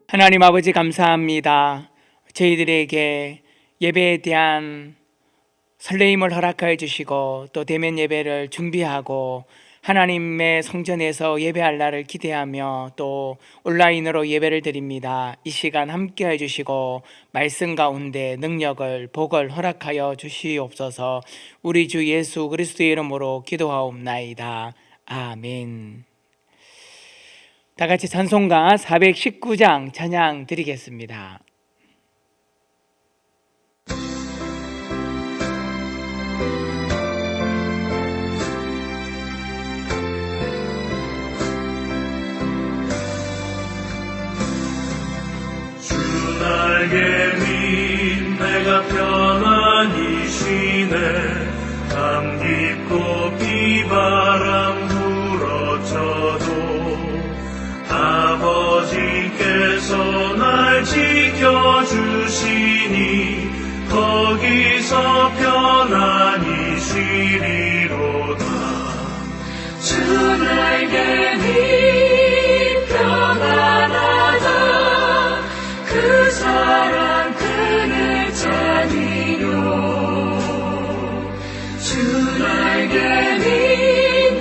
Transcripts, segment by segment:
하나님 아버지 감사합니다. 저희들에게 예배에 대한 설레임을 허락하여 주시고 또 대면 예배를 준비하고 하나님의 성전에서 예배할 날을 기대하며 또 온라인으로 예배를 드립니다. 이 시간 함께해 주시고 말씀 가운데 능력을 복을 허락하여 주시옵소서. 우리 주 예수 그리스도의 이름으로 기도하옵나이다. 아멘. 다 같이 찬송가 419장 찬양 드리겠습니다. 주 날개 밑 내가 편안히 쉬네. 감 깊고 비바람 불어쳐도 아버지께서 날 지켜주시니 거기서 편안히 쉬리로다. 주 날개 밑 평안하다. 그 사랑 그늘 자니요. 주 날개 밑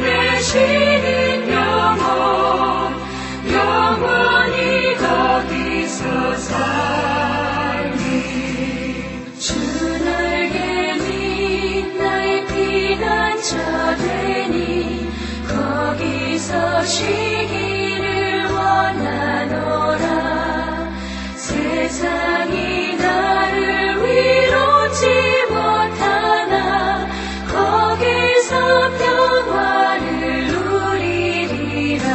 내 쉬는 영혼 영원히 거기서 살리. 주 날개 밑 나의 피난처 되니 거기서 쉬기를 원하노라. 세상이 나를 위로치 못하나 거기서 평화를 누리리라.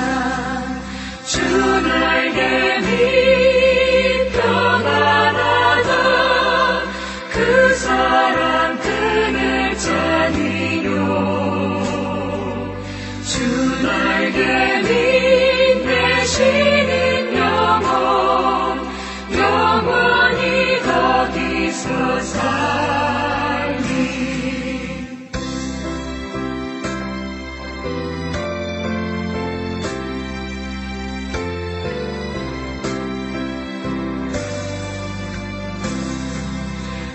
주 날개 밑 평안하다. 그 사랑 그늘 자니요. 주 날개 밑 내 쉬는 영혼 영원히 거기서 살리.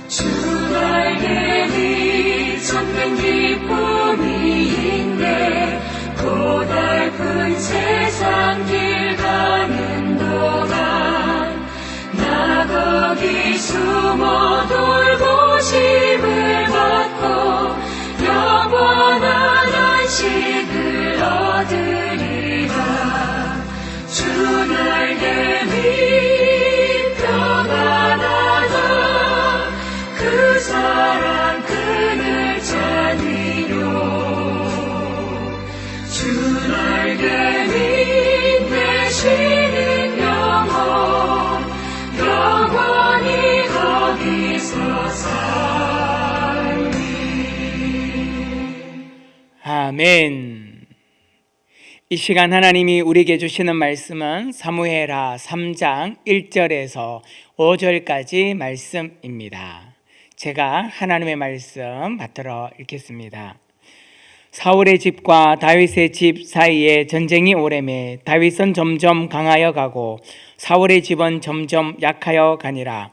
주 날개 밑 참된 기쁨이 있네. 고달픈 세상 길 가는 동안 나 거기 숨어 돌보심을 받고 영원한 안식을 얻으리라. 주 날개 밑 평안하다. 그 사랑 그늘 자니요. 주 날개 밑 내 쉬는 영혼 영원히 거기서 살리. 아멘. 이 시간 하나님이 우리에게 주시는 말씀은 사무엘하 3장 1절에서 5절까지 말씀입니다. 제가 하나님의 말씀 받들어 읽겠습니다. 사울의 집과 다윗의 집 사이에 전쟁이 오래매 다윗은 점점 강하여 가고 사울의 집은 점점 약하여 가니라.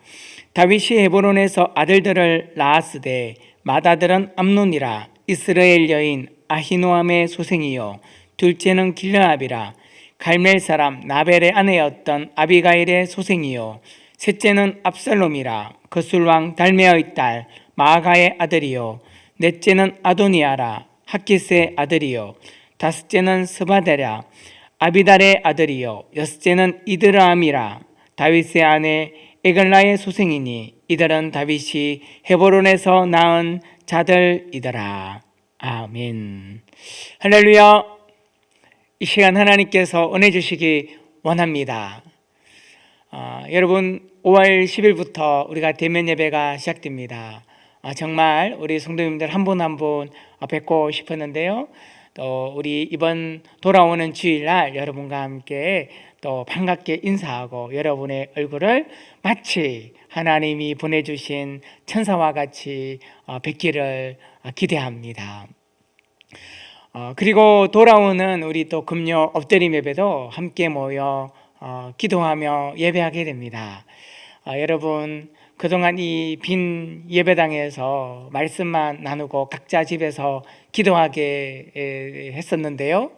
다윗이 헤브론에서 아들들을 낳았으되 맏아들은 암논이라. 이스라엘 여인 아히노암의 소생이요 둘째는 길르압이라. 갈멜 사람 나벨의 아내였던 아비가일의 소생이요 셋째는 압살롬이라. 거술왕 달메아의 딸 마아가의 아들이요 넷째는 아도니아라. 하키스의 아들이요 다섯째는 스바데라. 아비달의 아들이요 여섯째는 이드라함이라. 다윗의 아내 에글라의 소생이니 이들은 다윗이 헤브론에서 낳은 자들이더라. 아멘. 할렐루야. 이 시간 하나님께서 은혜 주시기 원합니다. 여러분 5월 10일부터 우리가 대면 예배가 시작됩니다. 정말 우리 성도님들 한 분 한 분 뵙고 싶었는데요. 또 우리 이번 돌아오는 주일날 여러분과 함께 또 반갑게 인사하고 여러분의 얼굴을 마치 하나님이 보내주신 천사와 같이 뵙기를 기대합니다. 그리고 돌아오는 우리 또 금요 엎드림 예배도 함께 모여 기도하며 예배하게 됩니다. 여러분 그동안 이 빈 예배당에서 말씀만 나누고 각자 집에서 기도하게 했었는데요.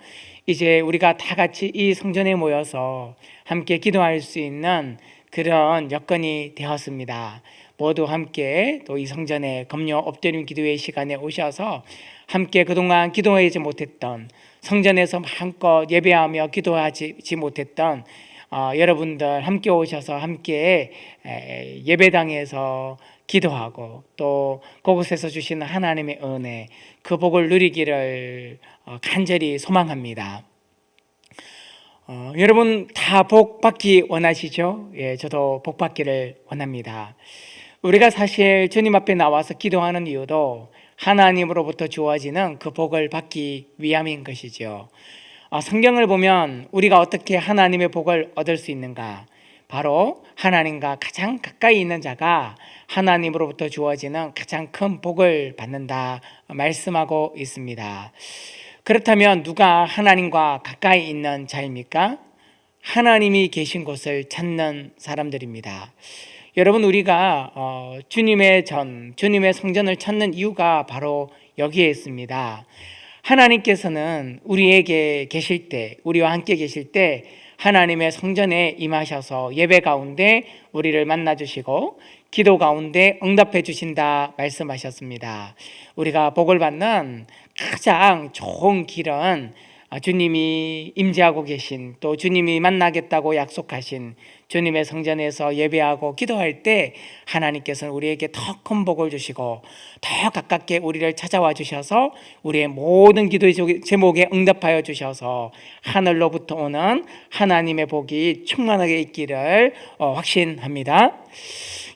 이제 우리가 다 같이 이 성전에 모여서 함께 기도할 수 있는 그런 여건이 되었습니다. 모두 함께 또 이 성전에 금요 엎드림 기도회 시간에 오셔서 함께 그동안 기도하지 못했던, 성전에서 마음껏 예배하며 기도하지 못했던 여러분들 함께 오셔서 함께 예배당에서 기도하고 또 그곳에서 주시는 하나님의 은혜, 그 복을 누리기를 간절히 소망합니다. 여러분 다 복 받기 원하시죠? 예, 저도 복 받기를 원합니다. 우리가 사실 주님 앞에 나와서 기도하는 이유도 하나님으로부터 주어지는 그 복을 받기 위함인 것이죠. 성경을 보면 우리가 어떻게 하나님의 복을 얻을 수 있는가? 바로 하나님과 가장 가까이 있는 자가 하나님으로부터 주어지는 가장 큰 복을 받는다 말씀하고 있습니다. 그렇다면 누가 하나님과 가까이 있는 자입니까? 하나님이 계신 곳을 찾는 사람들입니다. 여러분 우리가 주님의 성전을 찾는 이유가 바로 여기에 있습니다. 하나님께서는 우리에게 계실 때, 우리와 함께 계실 때 하나님의 성전에 임하셔서 예배 가운데 우리를 만나주시고 기도 가운데 응답해 주신다 말씀하셨습니다. 우리가 복을 받는 가장 좋은 길은 주님이 임재하고 계신, 또 주님이 만나겠다고 약속하신 주님의 성전에서 예배하고 기도할 때 하나님께서는 우리에게 더 큰 복을 주시고 더 가깝게 우리를 찾아와 주셔서 우리의 모든 기도의 제목에 응답하여 주셔서 하늘로부터 오는 하나님의 복이 충만하게 있기를 확신합니다.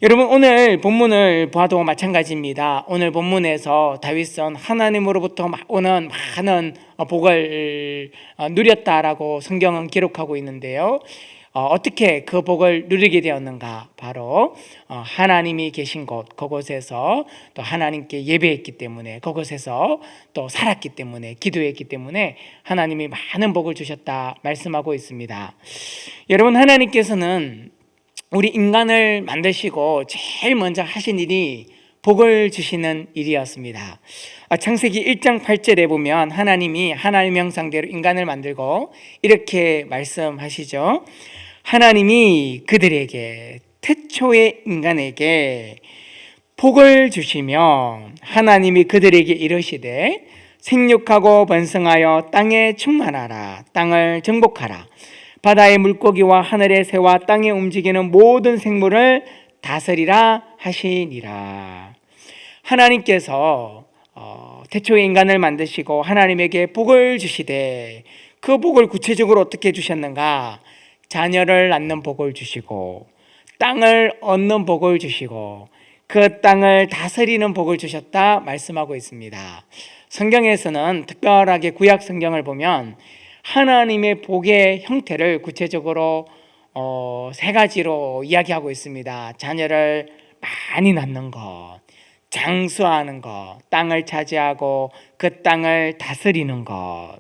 여러분 오늘 본문을 봐도 마찬가지입니다. 오늘 본문에서 다윗은 하나님으로부터 오는 많은 복을 누렸다라고 성경은 기록하고 있는데요. 어떻게 그 복을 누리게 되었는가? 바로 하나님이 계신 곳, 그곳에서 또 하나님께 예배했기 때문에, 그곳에서 또 살았기 때문에, 기도했기 때문에 하나님이 많은 복을 주셨다 말씀하고 있습니다. 여러분 하나님께서는 우리 인간을 만드시고 제일 먼저 하신 일이 복을 주시는 일이었습니다. 창세기 1장 8절에 보면 하나님이 하나님 형상대로 인간을 만들고 이렇게 말씀하시죠. 하나님이 그들에게, 태초의 인간에게 복을 주시며 하나님이 그들에게 이르시되 생육하고 번성하여 땅에 충만하라, 땅을 정복하라, 바다의 물고기와 하늘의 새와 땅에 움직이는 모든 생물을 다스리라 하시니라. 하나님께서 태초의 인간을 만드시고 하나님에게 복을 주시되 그 복을 구체적으로 어떻게 주셨는가? 자녀를 낳는 복을 주시고 땅을 얻는 복을 주시고 그 땅을 다스리는 복을 주셨다 말씀하고 있습니다. 성경에서는 특별하게 구약 성경을 보면 하나님의 복의 형태를 구체적으로 세 가지로 이야기하고 있습니다. 자녀를 많이 낳는 것, 장수하는 것, 땅을 차지하고 그 땅을 다스리는 것.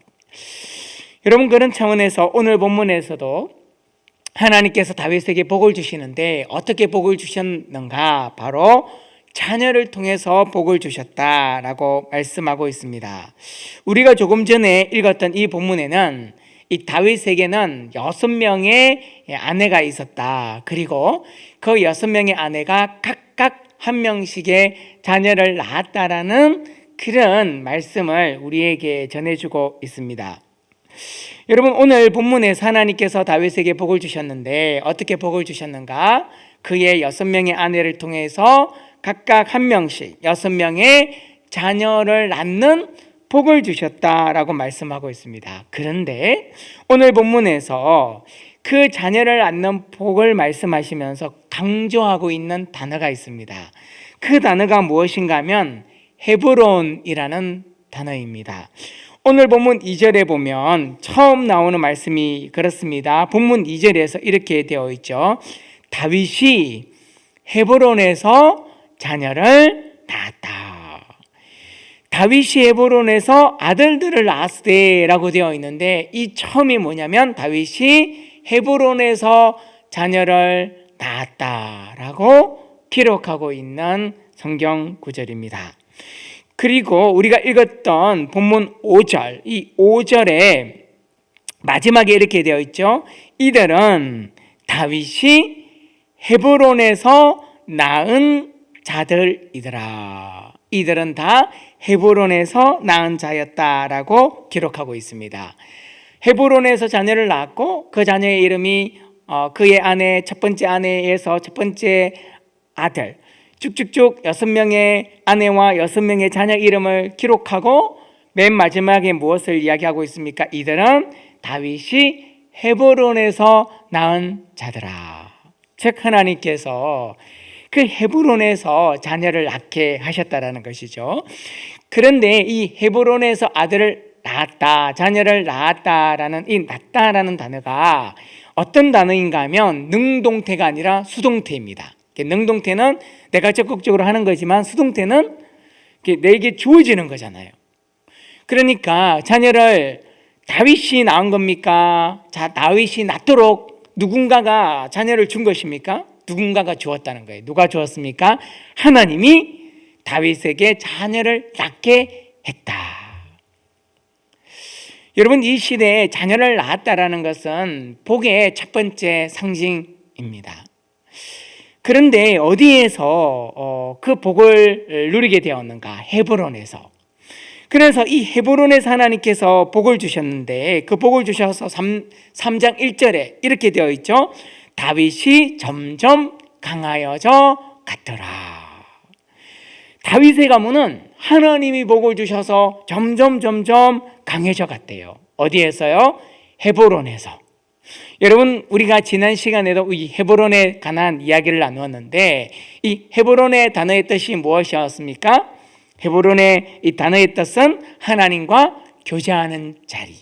여러분 그런 차원에서 오늘 본문에서도 하나님께서 다윗에게 복을 주시는데 어떻게 복을 주셨는가? 바로 자녀를 통해서 복을 주셨다라고 말씀하고 있습니다. 우리가 조금 전에 읽었던 이 본문에는 이 다윗에게는 6명의 아내가 있었다. 그리고 그 6명의 아내가 각각 한 명씩의 자녀를 낳았다라는 그런 말씀을 우리에게 전해주고 있습니다. 여러분 오늘 본문에서 하나님께서 다윗에게 복을 주셨는데 어떻게 복을 주셨는가? 그의 6명의 아내를 통해서 각각 한 명씩 6명의 자녀를 낳는 복을 주셨다라고 말씀하고 있습니다. 그런데 오늘 본문에서 그 자녀를 낳는 복을 말씀하시면서 강조하고 있는 단어가 있습니다. 그 단어가 무엇인가 하면 헤브론이라는 단어입니다. 오늘 본문 2절에 보면 처음 나오는 말씀이 그렇습니다. 본문 2절에서 이렇게 되어 있죠. 다윗이 헤브론에서 자녀를 낳았다. 다윗이 헤브론에서 아들들을 낳았으되라고 되어 있는데, 이 처음이 뭐냐면 다윗이 헤브론에서 자녀를 낳았다라고 기록하고 있는 성경 구절입니다. 그리고 우리가 읽었던 본문 5절, 이 5절에 마지막에 이렇게 되어 있죠. 이들은 다윗이 헤브론에서 낳은 자들이더라. 이들은 다 헤브론에서 낳은 자였다라고 기록하고 있습니다. 헤브론에서 자녀를 낳았고, 그 자녀의 이름이 그의 아내, 첫 번째 아내에서 첫 번째 아들, 쭉쭉쭉 6명의 아내와 6명의 자녀 이름을 기록하고, 맨 마지막에 무엇을 이야기하고 있습니까? 이들은 다윗이 헤브론에서 낳은 자들아. 즉 하나님께서 그 헤브론에서 자녀를 낳게 하셨다라는 것이죠. 그런데 이 헤브론에서 아들을 낳았다, 자녀를 낳았다라는 이 낳다라는 단어가 어떤 단어인가 하면 능동태가 아니라 수동태입니다. 능동태는 내가 적극적으로 하는 거지만 수동태는 내게 주어지는 거잖아요. 그러니까 자녀를 다윗이 낳은 겁니까? 다윗이 낳도록 누군가가 자녀를 준 것입니까? 누군가가 주었다는 거예요. 누가 주었습니까? 하나님이 다윗에게 자녀를 낳게 했다. 여러분, 이 시대에 자녀를 낳았다라는 것은 복의 첫 번째 상징입니다. 그런데 어디에서 그 복을 누리게 되었는가? 헤브론에서. 그래서 이 헤브론에서 하나님께서 복을 주셨는데, 그 복을 주셔서 3장 1절에 이렇게 되어 있죠. 다윗이 점점 강하여져 갔더라. 다윗의 가문은 하나님이 복을 주셔서 점점 강해져 갔대요. 어디에서요? 헤브론에서. 여러분, 우리가 지난 시간에도 이 헤브론에 관한 이야기를 나누었는데, 이 헤브론의 단어의 뜻이 무엇이었습니까? 헤브론의 이 단어의 뜻은 하나님과 교제하는 자리,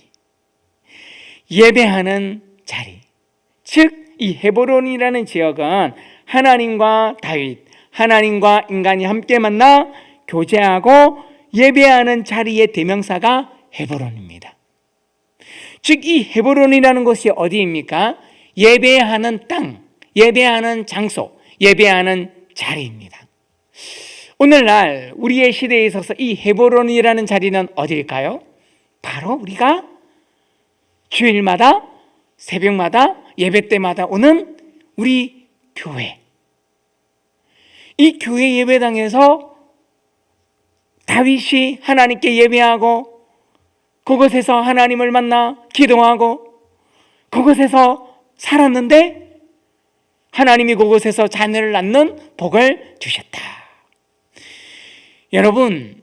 예배하는 자리. 즉 이 헤브론이라는 지역은 하나님과 다윗, 하나님과 인간이 함께 만나 교제하고 예배하는 자리의 대명사가 헤브론입니다. 즉 이 헤브론이라는 곳이 어디입니까? 예배하는 땅, 예배하는 장소, 예배하는 자리입니다. 오늘날 우리의 시대에 있어서 이 헤브론이라는 자리는 어디일까요? 바로 우리가 주일마다, 새벽마다, 예배 때마다 오는 우리 교회. 이 교회 예배당에서 다윗이 하나님께 예배하고, 그곳에서 하나님을 만나 기도하고, 그곳에서 살았는데 하나님이 그곳에서 자녀를 낳는 복을 주셨다. 여러분,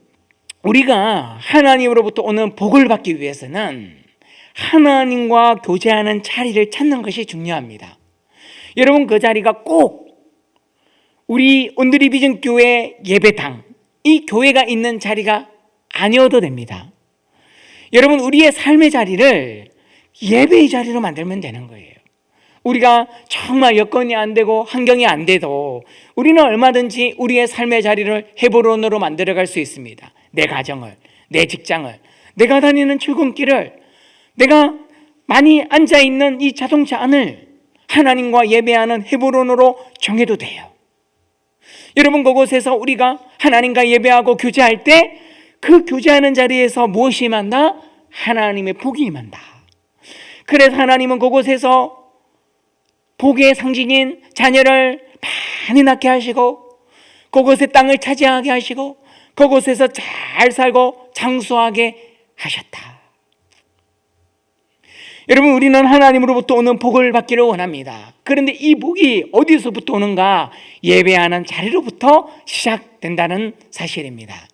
우리가 하나님으로부터 오는 복을 받기 위해서는 하나님과 교제하는 자리를 찾는 것이 중요합니다. 여러분, 그 자리가 꼭 우리 온누리 비전 교회 예배당, 이 교회가 있는 자리가 아니어도 됩니다. 여러분, 우리의 삶의 자리를 예배의 자리로 만들면 되는 거예요. 우리가 정말 여건이 안 되고 환경이 안 돼도 우리는 얼마든지 우리의 삶의 자리를 헤브론으로 만들어갈 수 있습니다. 내 가정을, 내 직장을, 내가 다니는 출근길을, 내가 많이 앉아있는 이 자동차 안을 하나님과 예배하는 헤브론으로 정해도 돼요. 여러분, 그곳에서 우리가 하나님과 예배하고 교제할 때 그 교제하는 자리에서 무엇이 임한다? 하나님의 복이 임한다. 그래서 하나님은 그곳에서 복의 상징인 자녀를 많이 낳게 하시고, 그곳의 땅을 차지하게 하시고, 그곳에서 잘 살고 장수하게 하셨다. 여러분, 우리는 하나님으로부터 오는 복을 받기를 원합니다. 그런데 이 복이 어디서부터 오는가? 예배하는 자리로부터 시작된다는 사실입니다.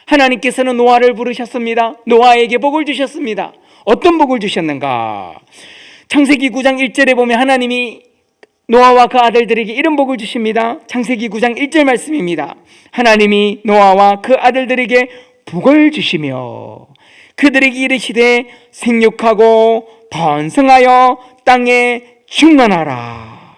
하나님께서는 노아를 부르셨습니다. 노아에게 복을 주셨습니다. 어떤 복을 주셨는가? 창세기 9장 1절에 보면 하나님이 노아와 그 아들들에게 이런 복을 주십니다. 창세기 9장 1절 말씀입니다. 하나님이 노아와 그 아들들에게 복을 주시며 그들에게 이르시되 생육하고 번성하여 땅에 충만하라.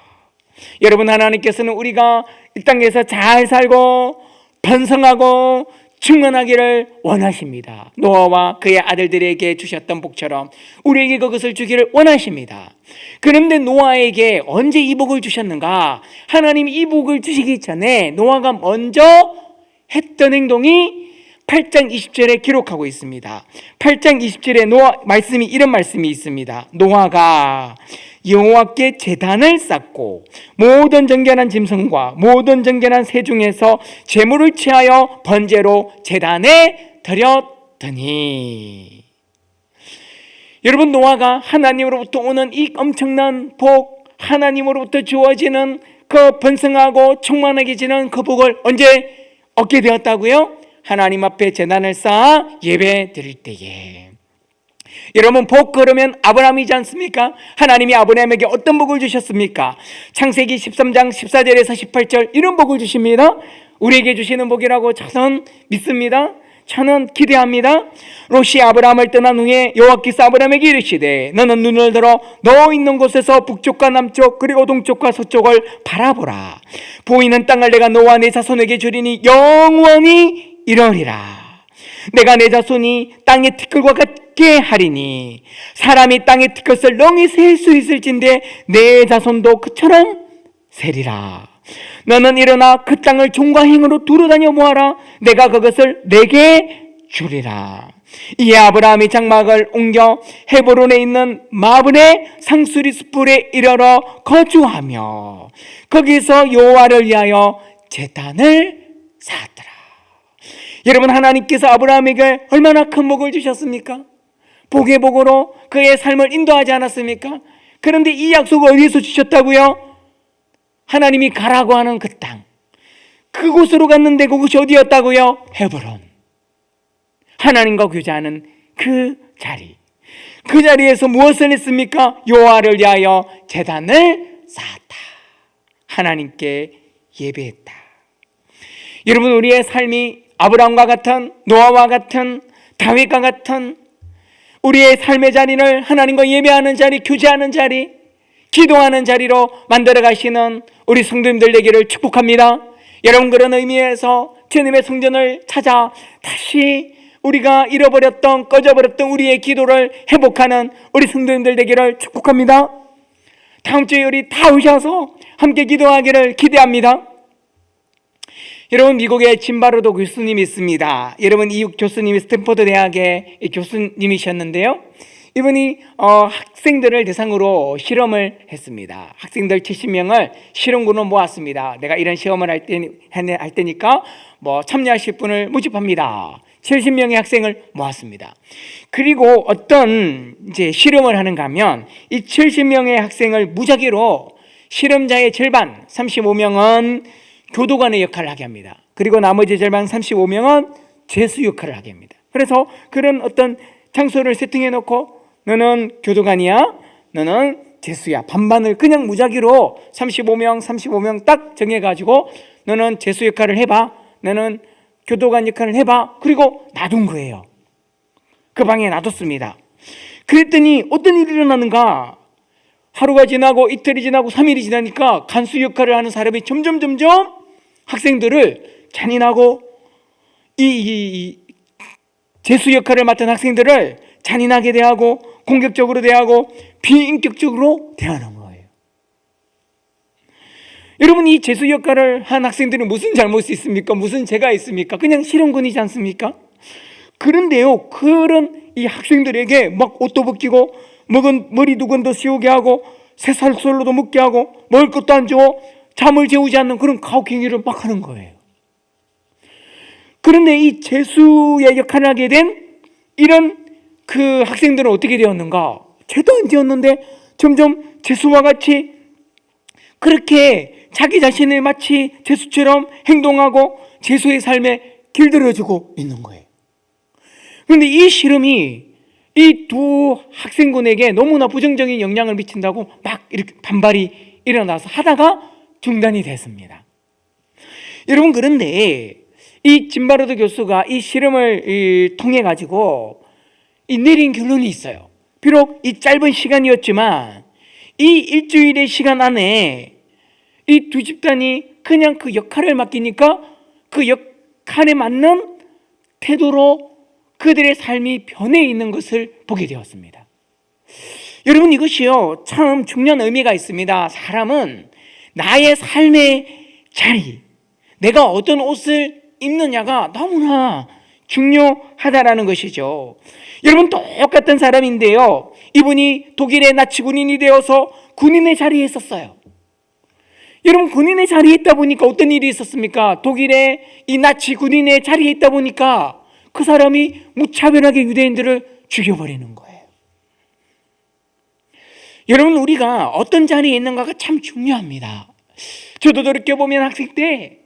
여러분, 하나님께서는 우리가 이 땅에서 잘 살고 번성하고 충만하기를 원하십니다. 노아와 그의 아들들에게 주셨던 복처럼 우리에게 그것을 주기를 원하십니다. 그런데 노아에게 언제 이 복을 주셨는가? 하나님이 이 복을 주시기 전에 노아가 먼저 했던 행동이 8장 20절에 기록하고 있습니다. 8장 20절에 노아 말씀이 이런 말씀이 있습니다. 노아가 여호와께 제단을 쌓고 모든 정결한 짐승과 모든 정결한 새 중에서 제물을 취하여 번제로 제단에 드렸더니, 여러분, 노아가 하나님으로부터 오는 이 엄청난 복, 하나님으로부터 주어지는 그 번성하고 충만해지는 그 복을 언제 얻게 되었다고요? 하나님 앞에 제단을 쌓아 예배 드릴 때에. 여러분, 복 그러면 아브라함이지 않습니까? 하나님이 아브라함에게 어떤 복을 주셨습니까? 창세기 13장 14절에서 18절 이런 복을 주십니다. 우리에게 주시는 복이라고 저는 믿습니다. 저는 기대합니다. 롯이 아브라함을 떠난 후에 여호와께서 아브라함에게 이르시되 너는 눈을 들어 너 있는 곳에서 북쪽과 남쪽 그리고 동쪽과 서쪽을 바라보라. 보이는 땅을 내가 너와 내 자손에게 주리니 영원히 이러리라. 내가 내 자손이 땅의 티끌과 같게 하리니 사람이 땅의 티끌을 렁이 셀 수 있을진데 내 자손도 그처럼 세리라. 너는 일어나 그 땅을 종과 행으로 두루다녀 모아라. 내가 그것을 내게 주리라. 이에 아브라함이 장막을 옮겨 헤브론에 있는 마블의 상수리 숲불에 이르러 거주하며 거기서 여호와를 위하여 제단을 쌓았더라. 여러분, 하나님께서 아브라함에게 얼마나 큰 복을 주셨습니까? 복의 복으로 그의 삶을 인도하지 않았습니까? 그런데 이 약속을 어디에서 주셨다고요? 하나님이 가라고 하는 그 땅, 그곳으로 갔는데 그곳이 어디였다고요? 헤브론. 하나님과 교제하는 그 자리, 그 자리에서 무엇을 했습니까? 여호와를 위하여 제단을 쌓았다. 하나님께 예배했다. 여러분, 우리의 삶이 아브라함과 같은, 노아와 같은, 다윗과 같은 우리의 삶의 자리를 하나님과 예배하는 자리, 교제하는 자리, 기도하는 자리로 만들어 가시는 우리 성도님들 되기를 축복합니다. 여러분, 그런 의미에서 주님의 성전을 찾아 다시 우리가 잃어버렸던, 꺼져버렸던 우리의 기도를 회복하는 우리 성도님들 되기를 축복합니다. 다음 주에 우리 다 오셔서 함께 기도하기를 기대합니다. 여러분, 미국에 짐바르도 교수님이 있습니다. 여러분, 이 교수님이 스탠퍼드 대학의 교수님이셨는데요. 이분이 학생들을 대상으로 실험을 했습니다. 학생들 70명을 실험군으로 모았습니다. 내가 이런 시험을 할 테니까 참여하실 분을 모집합니다. 70명의 학생을 모았습니다. 그리고 어떤 실험을 하는가 하면 이 70명의 학생을 무작위로 실험자의 절반 35명은 교도관의 역할을 하게 합니다. 그리고 나머지 절반 35명은 죄수 역할을 하게 합니다. 그래서 그런 어떤 장소를 세팅해 놓고 너는 교도관이야, 너는 죄수야, 반반을 그냥 무작위로 35명 딱 정해가지고 너는 죄수 역할을 해봐, 너는 교도관 역할을 해봐. 그리고 놔둔 거예요. 그 방에 놔뒀습니다. 그랬더니 어떤 일이 일어나는가? 하루가 지나고 이틀이 지나고 3일이 지나니까 간수 역할을 하는 사람이 점점 학생들을 잔인하고 이 재수 역할을 맡은 학생들을 잔인하게 대하고 공격적으로 대하고 비인격적으로 대하는 거예요. 여러분, 이 재수 역할을 한 학생들은 무슨 잘못이 있습니까? 무슨 죄가 있습니까? 그냥 실험군이지 않습니까? 그런데요, 그런 이 학생들에게 막 옷도 벗기고 먹은 머리 두건도 씌우게 하고 새살솔로도 묶게 하고 먹을 것도 안 줘, 잠을 재우지 않는 그런 가혹행위를 막 하는 거예요. 그런데 이 재수의 역할을 하게 된 이런 그 학생들은 어떻게 되었는가? 죄도 안 지었는데 점점 재수와 같이 그렇게 자기 자신을 마치 재수처럼 행동하고 재수의 삶에 길들여주고 있는 거예요. 그런데 이 실험이 이 두 학생군에게 너무나 부정적인 영향을 미친다고 막 이렇게 반발이 일어나서 하다가 중단이 됐습니다. 여러분, 그런데 이 짐바르도 교수가 이 실험을 통해 가지고 내린 결론이 있어요. 비록 이 짧은 시간이었지만 이 일주일의 시간 안에 이 두 집단이 그냥 그 역할을 맡기니까 그 역할에 맞는 태도로 그들의 삶이 변해 있는 것을 보게 되었습니다. 여러분, 이것이요 참 중요한 의미가 있습니다. 사람은 나의 삶의 자리, 내가 어떤 옷을 입느냐가 너무나 중요하다라는 것이죠. 여러분, 똑같은 사람인데요, 이분이 독일의 나치 군인이 되어서 군인의 자리에 있었어요. 여러분, 군인의 자리에 있다 보니까 어떤 일이 있었습니까? 독일의 이 나치 군인의 자리에 있다 보니까 그 사람이 무차별하게 유대인들을 죽여버리는 거예요. 여러분, 우리가 어떤 자리에 있는가가 참 중요합니다. 저도 돌이켜보면 학생 때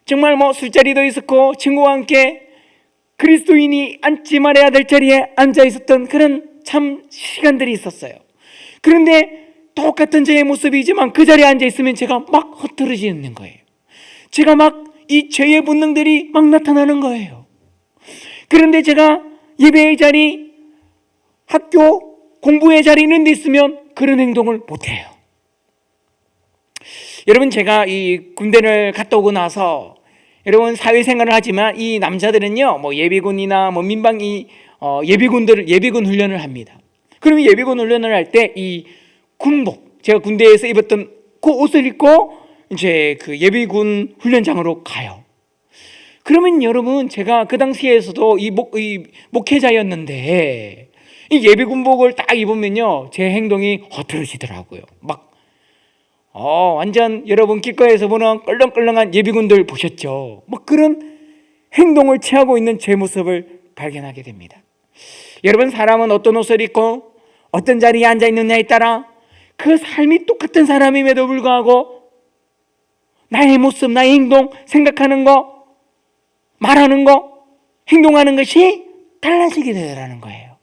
정말 술자리도 있었고 친구와 함께 그리스도인이 앉지 말아야 될 자리에 앉아 있었던 그런 참 시간들이 있었어요. 그런데 똑같은 저의 모습이지만 그 자리에 앉아 있으면 제가 막 흐트러지는 거예요. 제가 막 이 죄의 본능들이 막 나타나는 거예요. 그런데 제가 예배의 자리, 학교, 공부의 자리 이런 데 있으면 그런 행동을 못해요. 여러분, 제가 이 군대를 갔다 오고 나서 여러분 사회생활을 하지만 이 남자들은요 예비군이나 민방 예비군 훈련을 합니다. 그러면 예비군 훈련을 할 때 이 군복, 제가 군대에서 입었던 그 옷을 입고 이제 그 예비군 훈련장으로 가요. 그러면 여러분, 제가 그 당시에서도 이 목회자였는데 이 예비군복을 딱 입으면요 제 행동이 허트러지더라고요. 막 완전 여러분 길거리에서 보는 껄렁껄렁한 예비군들 보셨죠? 그런 행동을 취하고 있는 제 모습을 발견하게 됩니다. 여러분, 사람은 어떤 옷을 입고 어떤 자리에 앉아 있느냐에 따라 그 삶이 똑같은 사람임에도 불구하고 나의 모습, 나의 행동, 생각하는 거, 말하는 거, 행동하는 것이 달라지게 되라는 거예요.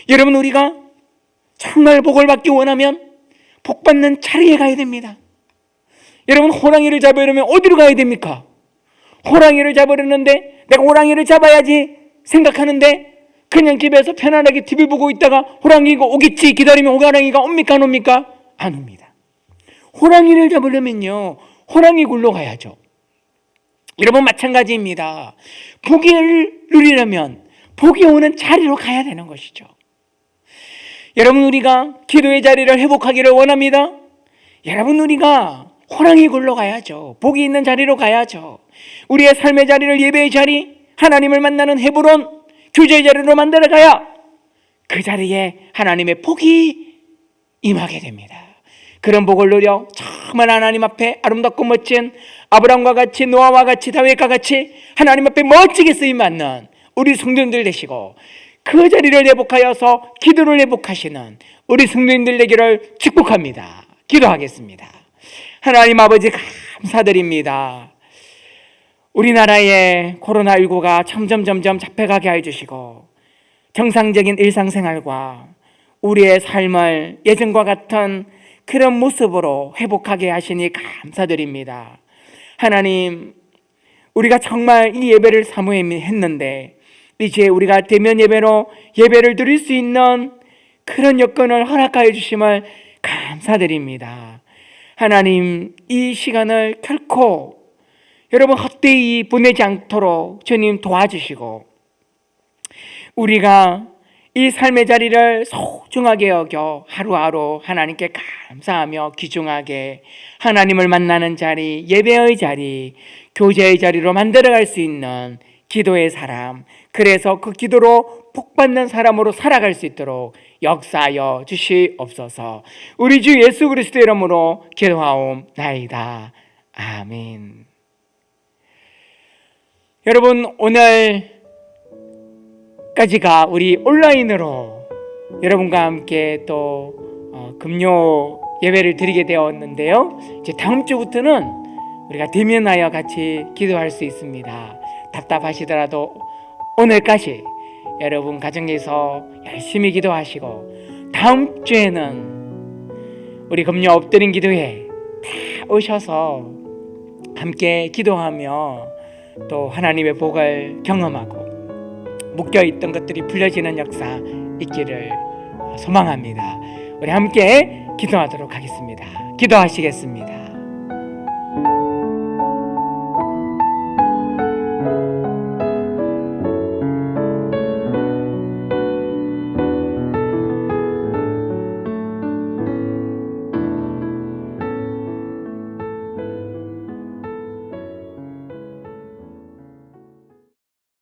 여러분, 우리가 정말 복을 받기 원하면 복 받는 자리에 가야 됩니다. 여러분, 호랑이를 잡으려면 어디로 가야 됩니까? 호랑이를 잡으려는데 내가 호랑이를 잡아야지 생각하는데 그냥 집에서 편안하게 TV 보고 있다가 호랑이가 오겠지 기다리면 호랑이가 옵니까 안 옵니까? 안 옵니다. 호랑이를 잡으려면요 호랑이 굴로 가야죠. 여러분, 마찬가지입니다. 복을 누리려면 복이 오는 자리로 가야 되는 것이죠. 여러분, 우리가 기도의 자리를 회복하기를 원합니다. 여러분, 우리가 호랑이 굴로 가야죠. 복이 있는 자리로 가야죠. 우리의 삶의 자리를 예배의 자리, 하나님을 만나는 헤브론, 교제의 자리로 만들어가야 그 자리에 하나님의 복이 임하게 됩니다. 그런 복을 누려 정말 하나님 앞에 아름답고 멋진 아브라함과 같이, 노아와 같이, 다윗과 같이 하나님 앞에 멋지게 쓰임받는 우리 성도님들 되시고 그 자리를 회복하여서 기도를 회복하시는 우리 성도님들 되기를 축복합니다. 기도하겠습니다. 하나님 아버지, 감사드립니다. 우리나라의 코로나19가 점점 잡혀가게 해주시고 정상적인 일상생활과 우리의 삶을 예전과 같은 그런 모습으로 회복하게 하시니 감사드립니다. 하나님, 우리가 정말 이 예배를 사모했는데 이제 우리가 대면 예배로 예배를 드릴 수 있는 그런 여건을 허락하여 주심을 감사드립니다. 하나님, 이 시간을 결코 여러분 헛되이 보내지 않도록 주님 도와주시고 우리가 이 삶의 자리를 소중하게 여겨 하루하루 하나님께 감사하며 귀중하게 하나님을 만나는 자리, 예배의 자리, 교제의 자리로 만들어갈 수 있는 기도의 사람, 그래서 그 기도로 복받는 사람으로 살아갈 수 있도록 역사하여 주시옵소서. 우리 주 예수 그리스도의 이름으로 기도하옵나이다. 아멘. 여러분, 오늘까지가 우리 온라인으로 여러분과 함께 또 금요 예배를 드리게 되었는데요. 이제 다음 주부터는 우리가 대면하여 같이 기도할 수 있습니다. 답답하시더라도 오늘까지 여러분 가정에서 열심히 기도하시고 다음 주에는 우리 금요 엎드린 기도회 다 오셔서 함께 기도하며 또 하나님의 복을 경험하고 묶여있던 것들이 풀려지는 역사 있기를 소망합니다. 우리 함께 기도하도록 하겠습니다. 기도하시겠습니다.